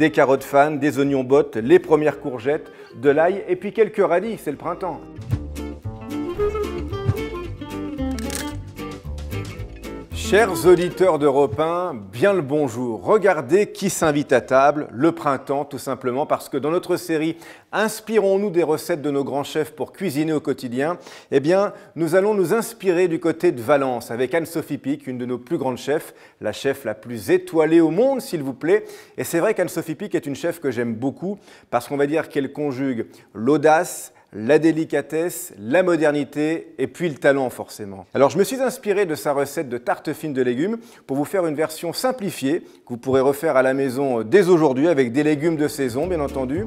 des carottes fan, des oignons bottes, les premières courgettes, de l'ail et puis quelques radis, c'est le printemps. Chers auditeurs d'Europe 1, bien le bonjour. Regardez qui s'invite à table, le printemps tout simplement, parce que dans notre série « Inspirons-nous des recettes de nos grands chefs pour cuisiner au quotidien », eh bien, nous allons nous inspirer du côté de Valence avec Anne-Sophie Pic, une de nos plus grandes chefs, la chef la plus étoilée au monde, s'il vous plaît. Et c'est vrai qu'Anne-Sophie Pic est une chef que j'aime beaucoup, parce qu'on va dire qu'elle conjugue l'audace, la délicatesse, la modernité et puis le talent forcément. Alors je me suis inspiré de sa recette de tarte fine de légumes pour vous faire une version simplifiée que vous pourrez refaire à la maison dès aujourd'hui avec des légumes de saison bien entendu.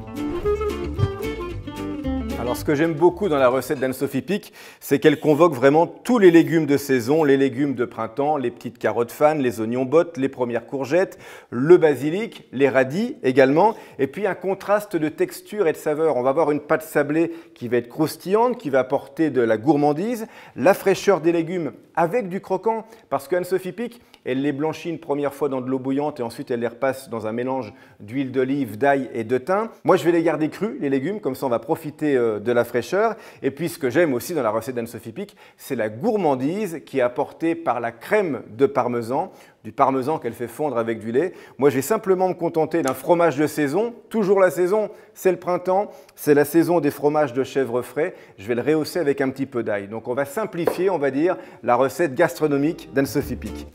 Alors ce que j'aime beaucoup dans la recette d'Anne-Sophie Pic, c'est qu'elle convoque vraiment tous les légumes de saison, les légumes de printemps, les petites carottes fan, les oignons bottes, les premières courgettes, le basilic, les radis également, et puis un contraste de texture et de saveur. On va avoir une pâte sablée qui va être croustillante, qui va apporter de la gourmandise, la fraîcheur des légumes avec du croquant, parce qu'Anne-Sophie Pic, elle les blanchit une première fois dans de l'eau bouillante et ensuite elle les repasse dans un mélange d'huile d'olive, d'ail et de thym. Moi, je vais les garder crus, les légumes, comme ça on va profiter de la fraîcheur. Et puis ce que j'aime aussi dans la recette d'Anne-Sophie Pic, c'est la gourmandise qui est apportée par la crème de parmesan, du parmesan qu'elle fait fondre avec du lait. Moi, je vais simplement me contenter d'un fromage de saison. Toujours la saison, c'est le printemps, c'est la saison des fromages de chèvre frais. Je vais le rehausser avec un petit peu d'ail. Donc on va simplifier, on va dire, la recette gastronomique d'Anne-Sophie Pic.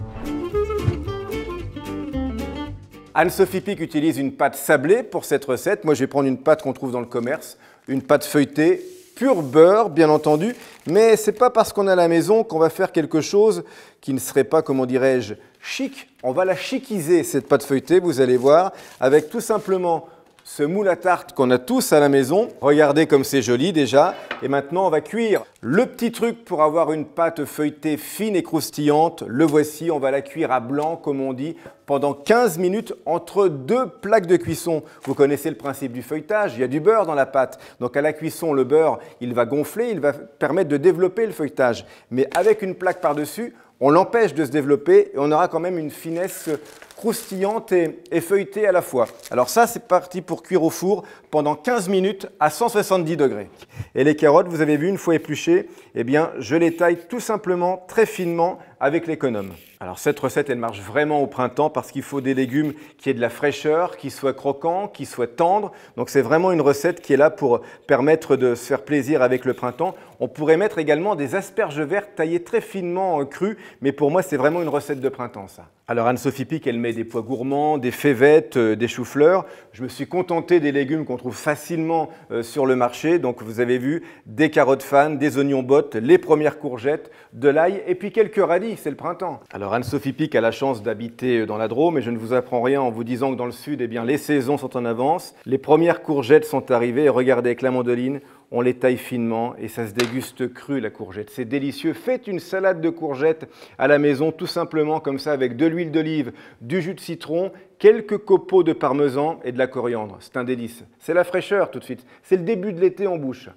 Anne-Sophie Pic utilise une pâte sablée pour cette recette. Moi, je vais prendre une pâte qu'on trouve dans le commerce, une pâte feuilletée, pur beurre, bien entendu. Mais ce n'est pas parce qu'on est à la maison qu'on va faire quelque chose qui ne serait pas, comment dirais-je, chic. On va la chiquiser, cette pâte feuilletée, vous allez voir, avec tout simplement ce moule à tarte qu'on a tous à la maison. Regardez comme c'est joli déjà. Et maintenant, on va cuire. Le petit truc pour avoir une pâte feuilletée fine et croustillante, le voici. On va la cuire à blanc, comme on dit, pendant 15 minutes entre deux plaques de cuisson. Vous connaissez le principe du feuilletage, il y a du beurre dans la pâte. Donc à la cuisson, le beurre, il va gonfler, il va permettre de développer le feuilletage. Mais avec une plaque par-dessus, on l'empêche de se développer et on aura quand même une finesse croustillante et feuilletée à la fois. Alors ça, c'est parti pour cuire au four pendant 15 minutes à 170 degrés. Et les carottes, vous avez vu, une fois épluchées, eh bien, je les taille tout simplement très finement avec l'économe. Alors cette recette, elle marche vraiment au printemps parce qu'il faut des légumes qui aient de la fraîcheur, qui soient croquants, qui soient tendres. Donc c'est vraiment une recette qui est là pour permettre de se faire plaisir avec le printemps. On pourrait mettre également des asperges vertes taillées très finement crues, mais pour moi, c'est vraiment une recette de printemps, ça. Alors Anne-Sophie Pic, elle met des pois gourmands, des févettes, des choux-fleurs. Je me suis contenté des légumes qu'on trouve facilement sur le marché. Donc vous avez vu des carottes fan, des oignons bottes, les premières courgettes, de l'ail et puis quelques radis, c'est le printemps. Alors Anne-Sophie Pic a la chance d'habiter dans la Drôme et je ne vous apprends rien en vous disant que dans le sud, eh bien, les saisons sont en avance. Les premières courgettes sont arrivées et regardez avec la mandoline, on les taille finement et ça se déguste cru la courgette. C'est délicieux. Faites une salade de courgettes à la maison tout simplement comme ça avec de l'huile d'olive, du jus de citron, quelques copeaux de parmesan et de la coriandre. C'est un délice. C'est la fraîcheur tout de suite. C'est le début de l'été en bouche.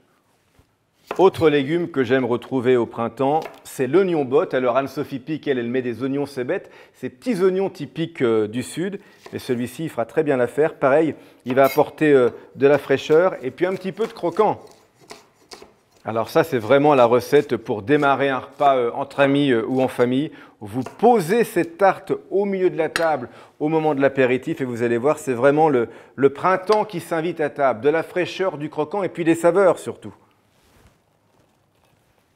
Autre légume que j'aime retrouver au printemps, c'est l'oignon botte. Alors Anne-Sophie Pic, elle met des oignons cébettes, ces petits oignons typiques du sud. Et celui-ci, il fera très bien l'affaire. Pareil, il va apporter de la fraîcheur et puis un petit peu de croquant. Alors ça, c'est vraiment la recette pour démarrer un repas entre amis ou en famille. Vous posez cette tarte au milieu de la table au moment de l'apéritif et vous allez voir, c'est vraiment le printemps qui s'invite à table. De la fraîcheur, du croquant et puis des saveurs surtout.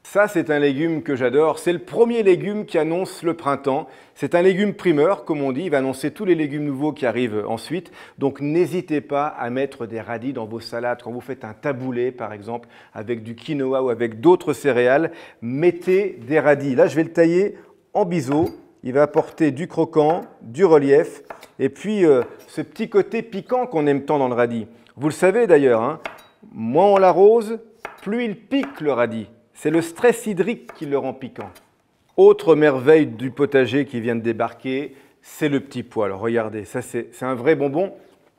Ça, c'est un légume que j'adore. C'est le premier légume qui annonce le printemps. C'est un légume primeur, comme on dit. Il va annoncer tous les légumes nouveaux qui arrivent ensuite. Donc, n'hésitez pas à mettre des radis dans vos salades. Quand vous faites un taboulé, par exemple, avec du quinoa ou avec d'autres céréales, mettez des radis. Là, je vais le tailler en biseau. Il va apporter du croquant, du relief et puis ce petit côté piquant qu'on aime tant dans le radis. Vous le savez d'ailleurs, hein, moins on l'arrose, plus il pique le radis. C'est le stress hydrique qui le rend piquant. Autre merveille du potager qui vient de débarquer, c'est le petit pois. Alors regardez, ça c'est un vrai bonbon.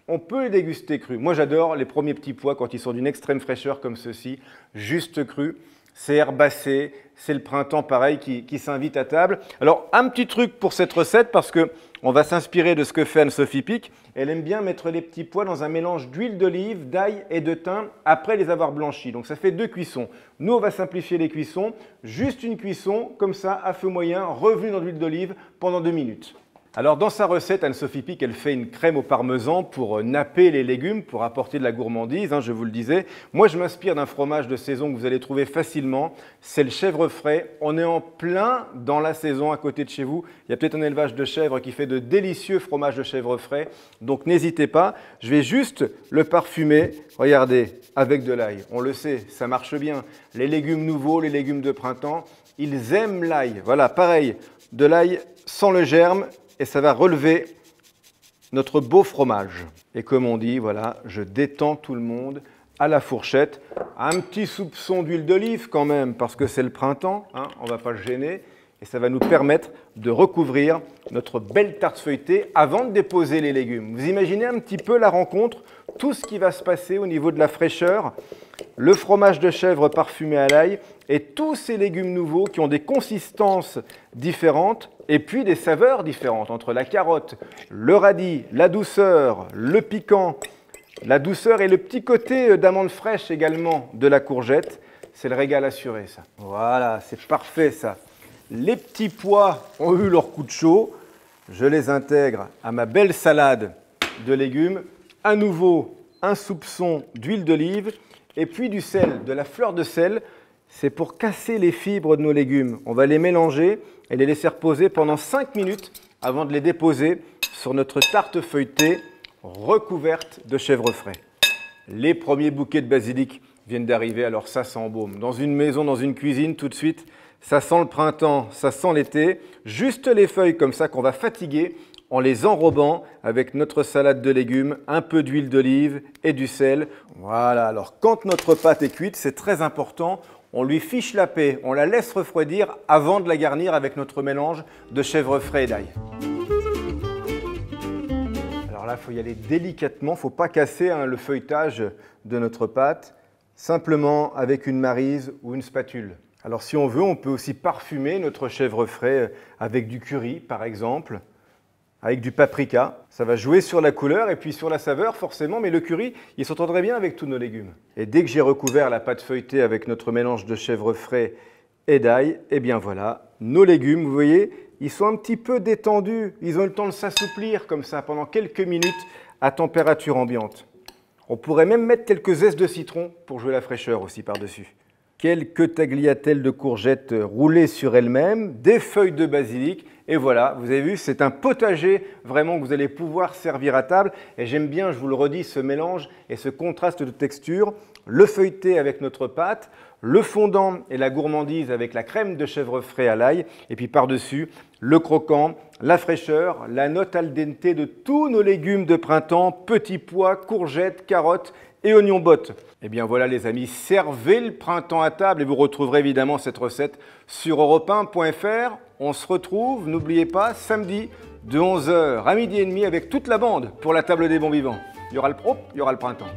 On peut les déguster crus. Moi j'adore les premiers petits pois quand ils sont d'une extrême fraîcheur comme ceux-ci, juste crus. c'est herbacé, c'est le printemps pareil qui s'invite à table. Alors un petit truc pour cette recette parce que on va s'inspirer de ce que fait Anne-Sophie Pic. Elle aime bien mettre les petits pois dans un mélange d'huile d'olive, d'ail et de thym après les avoir blanchis. Donc ça fait 2 cuissons. Nous, on va simplifier les cuissons. Juste une cuisson, comme ça, à feu moyen, revenu dans l'huile d'olive pendant 2 minutes. Alors dans sa recette, Anne-Sophie Pic, elle fait une crème au parmesan pour napper les légumes, pour apporter de la gourmandise, je vous le disais. Moi, je m'inspire d'un fromage de saison que vous allez trouver facilement. C'est le chèvre frais. On est en plein dans la saison à côté de chez vous. Il y a peut-être un élevage de chèvres qui fait de délicieux fromages de chèvre frais. Donc n'hésitez pas. Je vais juste le parfumer, regardez, avec de l'ail. On le sait, ça marche bien. Les légumes nouveaux, les légumes de printemps, ils aiment l'ail. Voilà, pareil, de l'ail sans le germe. Et ça va relever notre beau fromage. Et comme on dit, voilà, je détends tout le monde à la fourchette. Un petit soupçon d'huile d'olive quand même, parce que c'est le printemps, on ne va pas le gêner. Et ça va nous permettre de recouvrir notre belle tarte feuilletée avant de déposer les légumes. Vous imaginez un petit peu la rencontre, tout ce qui va se passer au niveau de la fraîcheur, le fromage de chèvre parfumé à l'ail et tous ces légumes nouveaux qui ont des consistances différentes et puis des saveurs différentes entre la carotte, le radis, la douceur, le piquant, la douceur et le petit côté d'amande fraîche également de la courgette. C'est le régal assuré, ça. Voilà, c'est parfait, ça. Les petits pois ont eu leur coup de chaud. Je les intègre à ma belle salade de légumes. À nouveau, un soupçon d'huile d'olive et puis du sel, de la fleur de sel. C'est pour casser les fibres de nos légumes. On va les mélanger et les laisser reposer pendant 5 minutes avant de les déposer sur notre tarte feuilletée recouverte de chèvre frais. Les premiers bouquets de basilic viennent d'arriver, alors ça s'embaume. Dans une maison, dans une cuisine, tout de suite, ça sent le printemps, ça sent l'été. Juste les feuilles comme ça qu'on va fatiguer en les enrobant avec notre salade de légumes, un peu d'huile d'olive et du sel. Voilà, alors quand notre pâte est cuite, c'est très important, on lui fiche la paix, on la laisse refroidir avant de la garnir avec notre mélange de chèvre frais et d'ail. Alors là, il faut y aller délicatement, il ne faut pas casser le feuilletage de notre pâte, simplement avec une maryse ou une spatule. Alors si on veut, on peut aussi parfumer notre chèvre frais avec du curry par exemple, avec du paprika. Ça va jouer sur la couleur et puis sur la saveur forcément, mais le curry, il s'entendrait bien avec tous nos légumes. Et dès que j'ai recouvert la pâte feuilletée avec notre mélange de chèvre frais et d'ail, et bien voilà, nos légumes, vous voyez, ils sont un petit peu détendus. Ils ont eu le temps de s'assouplir comme ça pendant quelques minutes à température ambiante. On pourrait même mettre quelques zestes de citron pour jouer la fraîcheur aussi par-dessus. Quelques tagliatelles de courgettes roulées sur elles-mêmes, des feuilles de basilic. Et voilà, vous avez vu, c'est un potager vraiment que vous allez pouvoir servir à table. Et j'aime bien, je vous le redis, ce mélange et ce contraste de texture. Le feuilleté avec notre pâte, le fondant et la gourmandise avec la crème de chèvre frais à l'ail. Et puis par-dessus, le croquant, la fraîcheur, la note al dente de tous nos légumes de printemps, petits pois, courgettes, carottes et oignons bottes. Et bien voilà les amis, servez le printemps à table et vous retrouverez évidemment cette recette sur europe1.fr. On se retrouve, n'oubliez pas, samedi de 11 h à 12h30 avec toute la bande pour la table des bons vivants. Il y aura le printemps.